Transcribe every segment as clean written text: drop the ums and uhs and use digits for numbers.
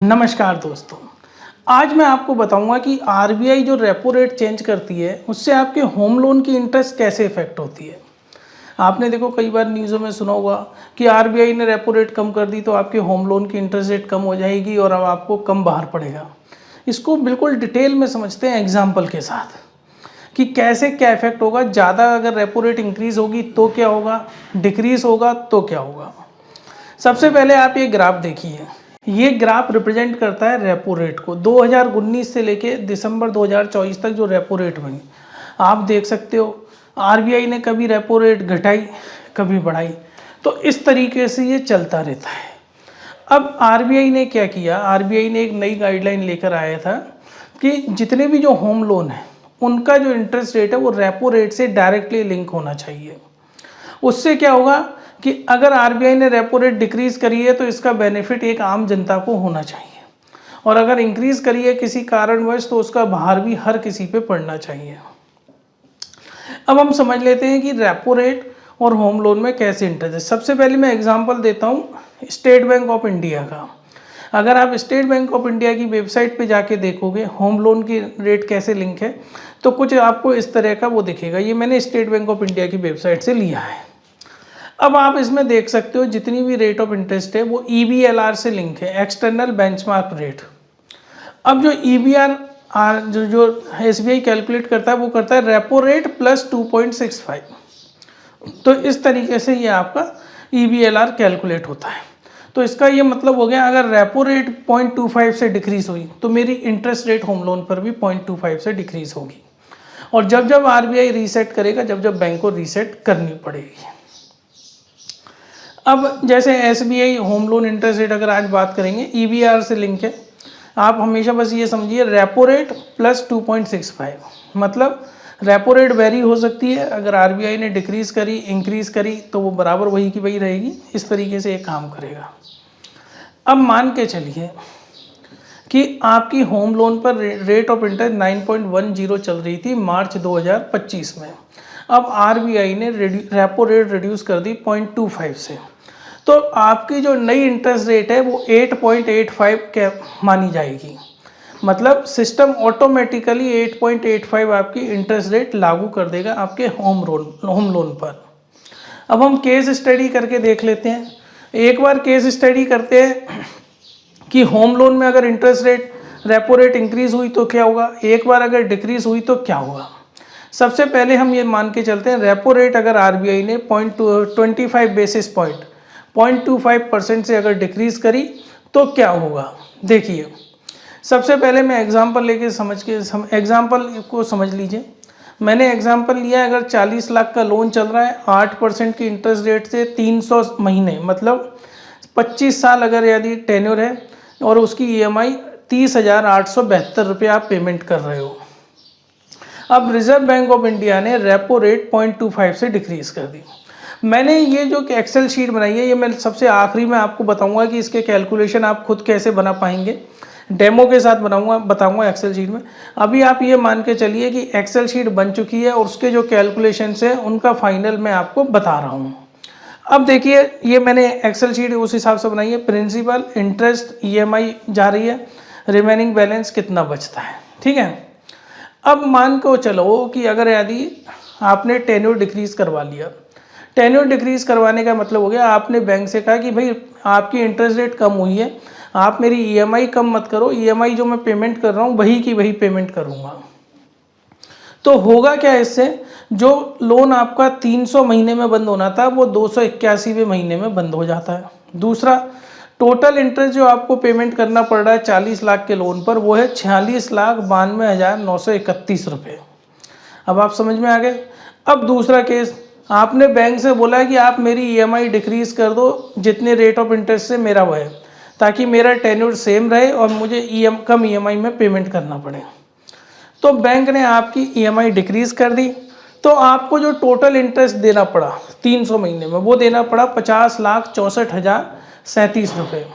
नमस्कार दोस्तों। आज मैं आपको बताऊंगा कि आरबीआई जो रेपो रेट चेंज करती है उससे आपके होम लोन की इंटरेस्ट कैसे इफेक्ट होती है। आपने देखो कई बार न्यूज़ों में सुना होगा कि आरबीआई ने रेपो रेट कम कर दी तो आपके होम लोन की इंटरेस्ट रेट कम हो जाएगी और अब आपको कम बाहर पड़ेगा। इसको बिल्कुल डिटेल में समझते हैं एग्जाम्पल के साथ कि कैसे क्या इफेक्ट होगा। ज़्यादा अगर रेपो रेट इंक्रीज होगी तो क्या होगा, डिक्रीज होगा तो क्या होगा। सबसे पहले आप ये ग्राफ देखिए। ये ग्राफ रिप्रेजेंट करता है रेपो रेट को 2019 से लेके दिसंबर 2024 तक जो रेपो रेट बनी। आप देख सकते हो आरबीआई ने कभी रेपो रेट घटाई कभी बढ़ाई, तो इस तरीके से ये चलता रहता है। अब आरबीआई ने क्या किया, आरबीआई ने एक नई गाइडलाइन लेकर आया था कि जितने भी जो होम लोन है उनका जो इंटरेस्ट रेट है वो रेपो रेट से डायरेक्टली लिंक होना चाहिए। उससे क्या होगा कि अगर आरबीआई ने रेपो रेट डिक्रीज करी है तो इसका बेनिफिट एक आम जनता को होना चाहिए, और अगर इंक्रीज करी है किसी कारणवश तो उसका भार भी हर किसी पे पड़ना चाहिए। अब हम समझ लेते हैं कि रेपो रेट और होम लोन में कैसे इंटरेस्ट है। सबसे पहले मैं एग्जांपल देता हूँ स्टेट बैंक ऑफ इंडिया का। अगर आप स्टेट बैंक ऑफ इंडिया की वेबसाइट पे जाके देखोगे होम लोन की रेट कैसे लिंक है तो कुछ आपको इस तरह का वो दिखेगा। ये मैंने स्टेट बैंक ऑफ इंडिया की वेबसाइट से लिया है। अब आप इसमें देख सकते हो जितनी भी रेट ऑफ इंटरेस्ट है वो ईबीएलआर से लिंक है, एक्सटर्नल बेंचमार्क रेट। अब जो ईबीआर जो जो एसबीआई कैलकुलेट करता है वो करता है रेपो रेट प्लस 2.65। तो इस तरीके से ये आपका ईबीएलआर कैलकुलेट होता है। तो इसका ये मतलब हो गया अगर रेपो रेट 0.25 से डिक्रीज हुई तो मेरी इंटरेस्ट रेट होम लोन पर भी 0.25 से डिक्रीज होगी। और जब जब आरबीआई रीसेट करेगा, जब जब बैंक को रीसेट करनी पड़ेगी। अब जैसे SBI home loan interest rate अगर आज बात करेंगे ईबीआर से लिंक है। आप हमेशा बस ये समझिए रेपो रेट प्लस 2.65, मतलब रेपो रेट वेरी हो सकती है। अगर आरबीआई ने डिक्रीज करी इंक्रीज करी तो वो बराबर वही की वही रहेगी। इस तरीके से ये काम करेगा। अब मान के चलिए कि आपकी होम लोन पर रेट ऑफ इंटरेस्ट 9.10 चल रही थी मार्च 2025 में। अब आरबीआई ने रेपो रेट रिड्यूस कर दी 0.25 से, तो आपकी जो नई इंटरेस्ट रेट है वो 8.85 के मानी जाएगी। मतलब सिस्टम ऑटोमेटिकली 8.85 आपकी इंटरेस्ट रेट लागू कर देगा आपके होम लोन पर। अब हम केस स्टडी करके देख लेते हैं। एक बार केस स्टडी करते हैं कि होम लोन में अगर interest rate repo rate increase हुई तो क्या होगा, एक बार अगर डिक्रीज हुई तो क्या होगा। सबसे पहले हम ये मान के चलते हैं रेपो रेट अगर आरबीआई ने 0.25 बेसिस पॉइंट 0.25% से अगर डिक्रीज करी तो क्या होगा। देखिए सबसे पहले मैं एग्जांपल लेके एग्जांपल को समझ लीजिए। मैंने एग्जांपल लिया है, अगर 40 लाख का लोन चल रहा है 8% की इंटरेस्ट रेट से 300 महीने, मतलब 25 साल अगर यदि टेन्योर है और उसकी ईएमआई 30,872 रुपये आप पेमेंट कर रहे हो। अब रिजर्व बैंक ऑफ इंडिया ने रेपो रेट 0.25 से डिक्रीज कर दी। मैंने ये जो एक्सेल शीट बनाई है ये मैं सबसे आखिरी में आपको बताऊंगा कि इसके कैलकुलेशन आप खुद कैसे बना पाएंगे, डेमो के साथ बताऊंगा एक्सेल शीट में। अभी आप ये मान के चलिए कि एक्सेल शीट बन चुकी है और उसके जो कैलकुलेशंस हैं उनका फाइनल मैं आपको बता रहा हूँ। अब देखिए ये मैंने एक्सेल शीट उस हिसाब से बनाई है। प्रिंसिपल, इंटरेस्ट, ईएमआई जा रही है, रिमेनिंग बैलेंस कितना बचता है, ठीक है। अब मान को चलो कि अगर यदि आपने टेन्योर डिक्रीज करवा लिया, टेन्योर डिक्रीज करवाने का मतलब हो गया आपने बैंक से कहा कि भाई आपकी इंटरेस्ट रेट कम हुई है, आप मेरी ईएमआई कम मत करो, ईएमआई जो मैं पेमेंट कर रहा हूँ वही की वही पेमेंट करूँगा। तो होगा क्या इससे, जो लोन आपका 300 महीने में बंद होना था वो 281वें महीने में बंद हो जाता है। दूसरा, टोटल इंटरेस्ट जो आपको पेमेंट करना पड़ रहा है 40 लाख के लोन पर वो है 46,92,931 रुपये। अब आप समझ में आ गए। अब दूसरा केस, आपने बैंक से बोला है कि आप मेरी ईएमआई डिक्रीज कर दो जितने रेट ऑफ इंटरेस्ट से मेरा वो है, ताकि मेरा टेन्योर सेम रहे और मुझे कम ईएमआई में पेमेंट करना पड़े। तो बैंक ने आपकी ईएमआई डिक्रीज कर दी, तो आपको जो टोटल इंटरेस्ट देना पड़ा 300 महीने में वो देना पड़ा 50,64,037 रुपये।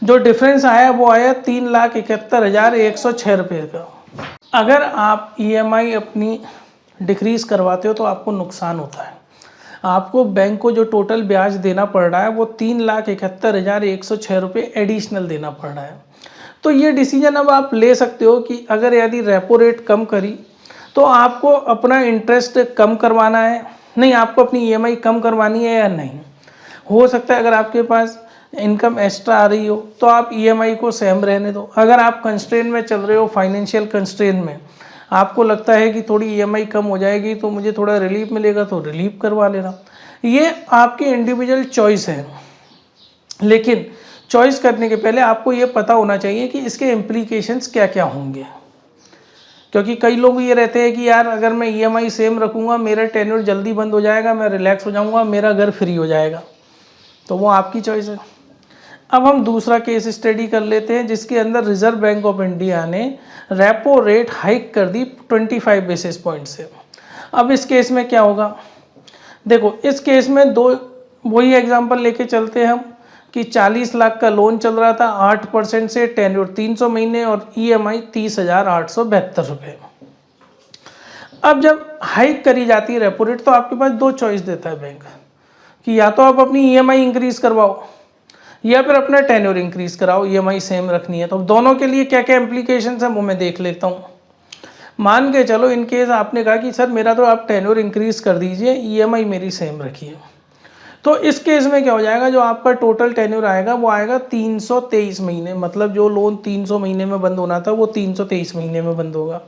जो डिफरेंस आया वो आया 3,71,106 रुपये का। अगर आप ईएमआई अपनी डिक्रीज करवाते हो तो आपको नुकसान होता है। आपको बैंक को जो टोटल ब्याज देना पड़ रहा है वो 3,71,106 रुपये एडिशनल देना पड़ रहा है। तो ये डिसीजन अब आप ले सकते हो कि अगर यदि रेपो रेट कम करी तो आपको अपना इंटरेस्ट कम करवाना है, नहीं आपको अपनी ईएमआई कम करवानी है या नहीं। हो सकता है अगर आपके पास इनकम एक्स्ट्रा आ रही हो तो आप ईएमआई को सेम रहने दो। अगर आप कंस्ट्रेन में चल रहे हो, फाइनेंशियल कंस्ट्रेन में, आपको लगता है कि थोड़ी ईएमआई कम हो जाएगी तो मुझे थोड़ा रिलीफ मिलेगा तो रिलीफ करवा लेना। ये आपकी इंडिविजुअल चॉइस है, लेकिन चॉइस करने के पहले आपको ये पता होना चाहिए कि इसके इम्प्लीकेशंस क्या क्या होंगे। क्योंकि कई लोग ये रहते हैं कि यार अगर मैं ईएमआई सेम रखूँगा मेरा टेन्योर जल्दी बंद हो जाएगा, मैं रिलैक्स हो जाऊँगा, मेरा घर फ्री हो जाएगा, तो वो आपकी चॉइस है। अब हम दूसरा केस स्टडी कर लेते हैं जिसके अंदर रिजर्व बैंक ऑफ इंडिया ने रेपो रेट हाइक कर दी 25 बेसिस पॉइंट से। अब इस केस में क्या होगा, देखो इस केस में दो वही एग्जांपल लेके चलते हैं हम कि 40 लाख का लोन चल रहा था 8% से, टेन्योर 300 महीने और ईएमआई 30,872 रुपये। अब जब हाइक करी जाती है रेपो रेट तो आपके पास दो चॉइस देता है बैंक कि या तो आप अपनी ईएमआई इंक्रीज करवाओ या फिर अपना टेन्योर इंक्रीज कराओ, ईएमआई सेम रखनी है। तो दोनों के लिए क्या क्या इम्प्लीकेशंस है वो मैं देख लेता हूँ। मान के चलो इन केस आपने कहा कि सर मेरा तो आप टेन्योर इंक्रीज कर दीजिए, ईएमआई मेरी सेम रखिए, तो इस केस में क्या हो जाएगा, जो आपका टोटल टेन्योर आएगा वो आएगा 323 महीने। मतलब जो लोन 300 महीने में बंद होना था वो 323 महीने में बंद होगा।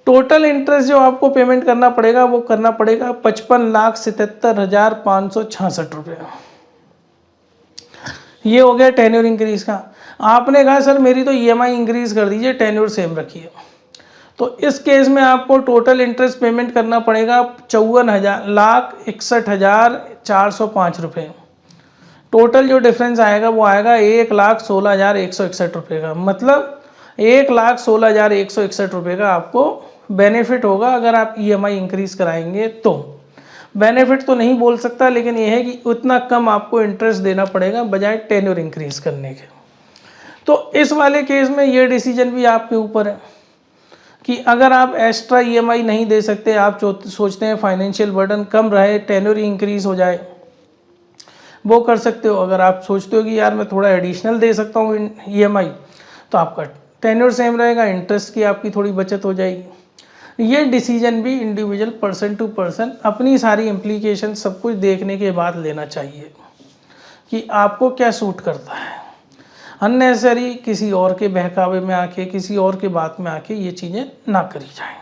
टोटल इंटरेस्ट जो आपको पेमेंट करना पड़ेगा वो करना पड़ेगा 55,77,566 रुपये। ये हो गया टेन्योर इंक्रीज का। आपने कहा सर मेरी तो ईएमआई इंक्रीज कर दीजिए, टेन्योर सेम रखिए, तो इस केस में आपको टोटल इंटरेस्ट पेमेंट करना पड़ेगा 54,61,405 रुपये। टोटल जो डिफरेंस आएगा वो आएगा 1,16,161 रुपये का। मतलब 1,16,161 रुपये का आपको बेनिफिट होगा अगर आप ईएमआई इंक्रीज कराएंगे तो। बेनिफिट तो नहीं बोल सकता, लेकिन यह है कि उतना कम आपको इंटरेस्ट देना पड़ेगा बजाय टेन्योर इंक्रीज करने के। तो इस वाले केस में ये डिसीजन भी आपके ऊपर है कि अगर आप एक्स्ट्रा ईएमआई नहीं दे सकते, आप सोचते हैं फाइनेंशियल बर्डन कम रहे, टेन्योर इंक्रीज हो जाए, वो कर सकते हो। अगर आप सोचते हो कि यार मैं थोड़ा एडिशनल दे सकता हूँ ईएमआई, तो आपका टेन्योर सेम रहेगा, इंटरेस्ट की आपकी थोड़ी बचत हो जाएगी। ये डिसीजन भी इंडिविजुअल पर्सन टू पर्सन अपनी सारी इम्प्लीकेशन सब कुछ देखने के बाद लेना चाहिए कि आपको क्या सूट करता है। अननेसेसरी किसी और के बहकावे में आके, किसी और के बात में आके ये चीज़ें ना करी जाएं।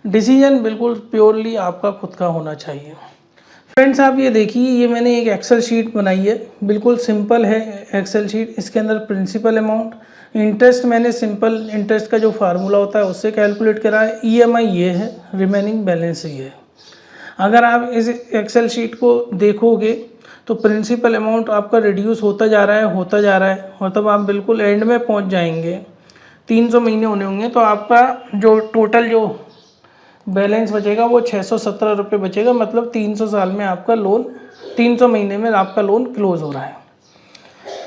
डिसीजन बिल्कुल प्योरली आपका खुद का होना चाहिए। फ्रेंड्स आप ये देखिए, ये मैंने एक एक्सेल शीट बनाई है, बिल्कुल सिंपल है एक्सेल शीट। इसके अंदर प्रिंसिपल अमाउंट, इंटरेस्ट मैंने सिंपल इंटरेस्ट का जो फार्मूला होता है उससे कैलकुलेट करा है, ईएमआई ये है, रिमेनिंग बैलेंस ये है। अगर आप इस एक्सेल शीट को देखोगे तो प्रिंसिपल अमाउंट आपका रिड्यूस होता जा रहा है, होता जा रहा है, और तब आप बिल्कुल एंड में पहुंच जाएंगे, 300 महीने होने होंगे तो आपका जो टोटल जो बैलेंस बचेगा वो 617 रुपये बचेगा। मतलब 300 साल में आपका लोन, 300 महीने में आपका लोन क्लोज हो रहा है।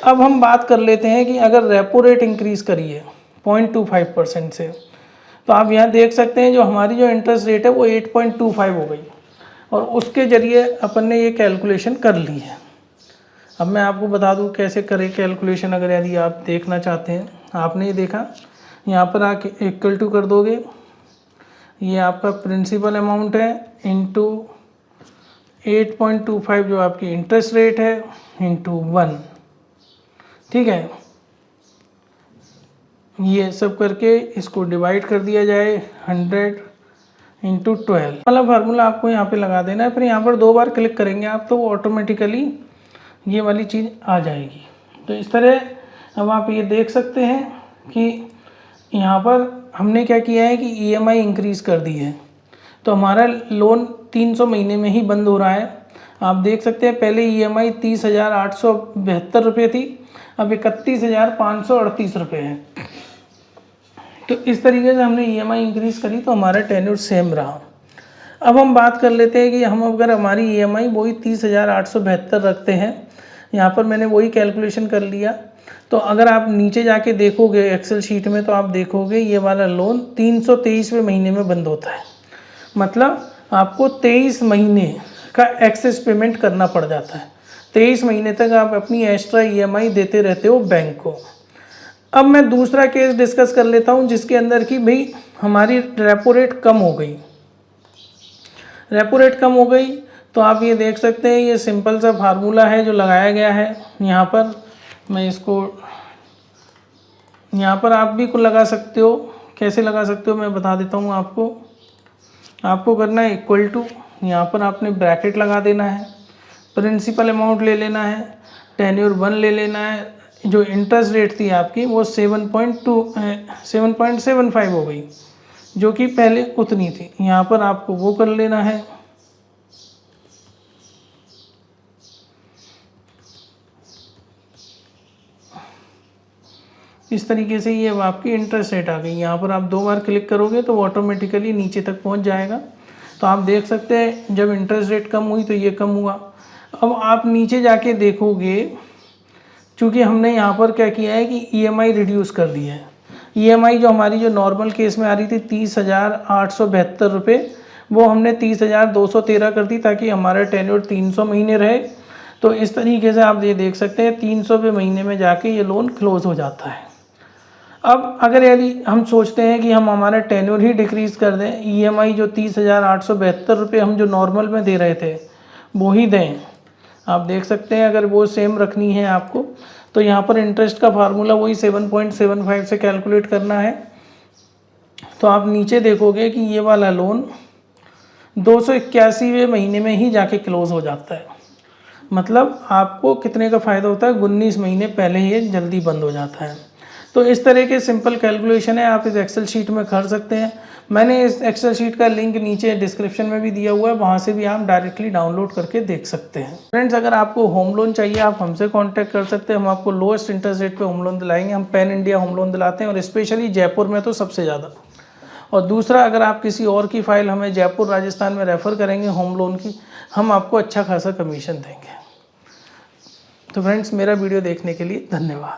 अब हम बात कर लेते हैं कि अगर रेपो रेट इंक्रीज़ करिए 0.25% से, तो आप यहाँ देख सकते हैं जो हमारी जो इंटरेस्ट रेट है वो 8.25 हो गई, और उसके ज़रिए अपन ने ये कैलकुलेशन कर ली है। अब मैं आपको बता दूँ कैसे करें कैलकुलेशन, अगर यदि आप देखना चाहते हैं। आपने ये देखा, यहाँ पर आके इक्वल टू कर दोगे, ये आपका प्रिंसिपल अमाउंट है इंटू 8.25 जो आपकी इंटरेस्ट रेट है इंटू 1, ठीक है। ये सब करके इसको डिवाइड कर दिया जाए 100 इंटू 12 वाला फार्मूला आपको यहाँ पे लगा देना है। फिर यहाँ पर 2 बार क्लिक करेंगे आप तो वो ऑटोमेटिकली ये वाली चीज़ आ जाएगी। तो इस तरह अब आप ये देख सकते हैं कि यहाँ पर हमने क्या किया है कि ईएमआई इंक्रीज़ कर दी है, तो हमारा लोन 300 महीने में ही बंद हो रहा है। आप देख सकते हैं पहले ईएमआई 30,872 रुपये थी, अब 31,538 रुपये है। तो इस तरीके से हमने ईएमआई इंक्रीज़ करी तो हमारा टेन्योर सेम रहा। अब हम बात कर लेते हैं कि हम अगर हमारी ईएमआई वही 30,872 रखते हैं, यहाँ पर मैंने वही कैलकुलेशन कर लिया, तो अगर आप नीचे जाके देखोगे एक्सेल शीट में तो आप देखोगे ये वाला लोन 323वें महीने में बंद होता है। मतलब आपको 23 महीने का एक्सेस पेमेंट करना पड़ जाता है। 23 महीने तक आप अपनी एक्स्ट्रा EMI देते रहते हो बैंक को। अब मैं दूसरा केस डिस्कस कर लेता हूँ जिसके अंदर कि भाई हमारी रेपो रेट कम हो गई। रेपो रेट कम हो गई तो आप ये देख सकते हैं, ये सिंपल सा फार्मूला है जो लगाया गया है यहाँ पर। मैं इसको यहाँ पर आप भी को लगा सकते हो, कैसे लगा सकते हो मैं बता देता हूँ आपको। आपको करना है इक्वल टू, यहाँ पर आपने ब्रैकेट लगा देना है, प्रिंसिपल अमाउंट ले लेना है, टेन्योर 1 ले लेना है। जो इंटरेस्ट रेट थी आपकी वो 7.75 हो गई, जो कि पहले उतनी थी। यहाँ पर आपको वो कर लेना है। इस तरीके से ये आपकी इंटरेस्ट रेट आ गई। यहाँ पर आप 2 बार क्लिक करोगे तो ऑटोमेटिकली नीचे तक पहुँच जाएगा। तो आप देख सकते हैं जब इंटरेस्ट रेट कम हुई तो ये कम हुआ। अब आप नीचे जाके देखोगे, चूँकि हमने यहाँ पर क्या किया है कि EMI रिड्यूस कर दी है। EMI जो हमारी जो नॉर्मल केस में आ रही थी 30,872 रुपये, वो हमने 30,213 कर दी ताकि हमारा टेन्योर 300 महीने रहे। तो इस तरीके से आप ये देख सकते हैं 300 रुपये महीने में जाके ये लोन क्लोज हो जाता है। अब अगर यदि हम सोचते हैं कि हम हमारा टेन्योर ही डिक्रीज़ कर दें, EMI जो 30,872 रुपये हम जो नॉर्मल में दे रहे थे वो ही दें, आप देख सकते हैं अगर वो सेम रखनी है आपको तो यहाँ पर इंटरेस्ट का फार्मूला वही 7.75 से कैलकुलेट करना है। तो आप नीचे देखोगे कि ये वाला लोन 281वें महीने में ही जाके क्लोज हो जाता है। मतलब आपको कितने का फ़ायदा होता है, 19 महीने पहले ही ये जल्दी बंद हो जाता है। तो इस तरह के सिंपल कैलकुलेशन है, आप इस एक्सेल शीट में कर सकते हैं। मैंने इस एक्सेल शीट का लिंक नीचे डिस्क्रिप्शन में भी दिया हुआ है, वहाँ से भी आप डायरेक्टली डाउनलोड करके देख सकते हैं। फ्रेंड्स, अगर आपको होम लोन चाहिए आप हमसे कांटेक्ट कर सकते हैं। हम आपको लोएस्ट इंटरेस्ट रेट पे होम लोन दिलाएंगे। हम पैन इंडिया होम लोन दिलाते हैं और स्पेशली जयपुर में तो सबसे ज़्यादा। और दूसरा, अगर आप किसी और की फ़ाइल हमें जयपुर राजस्थान में रेफ़र करेंगे होम लोन की, हम आपको अच्छा खासा कमीशन देंगे। तो फ्रेंड्स, मेरा वीडियो देखने के लिए धन्यवाद।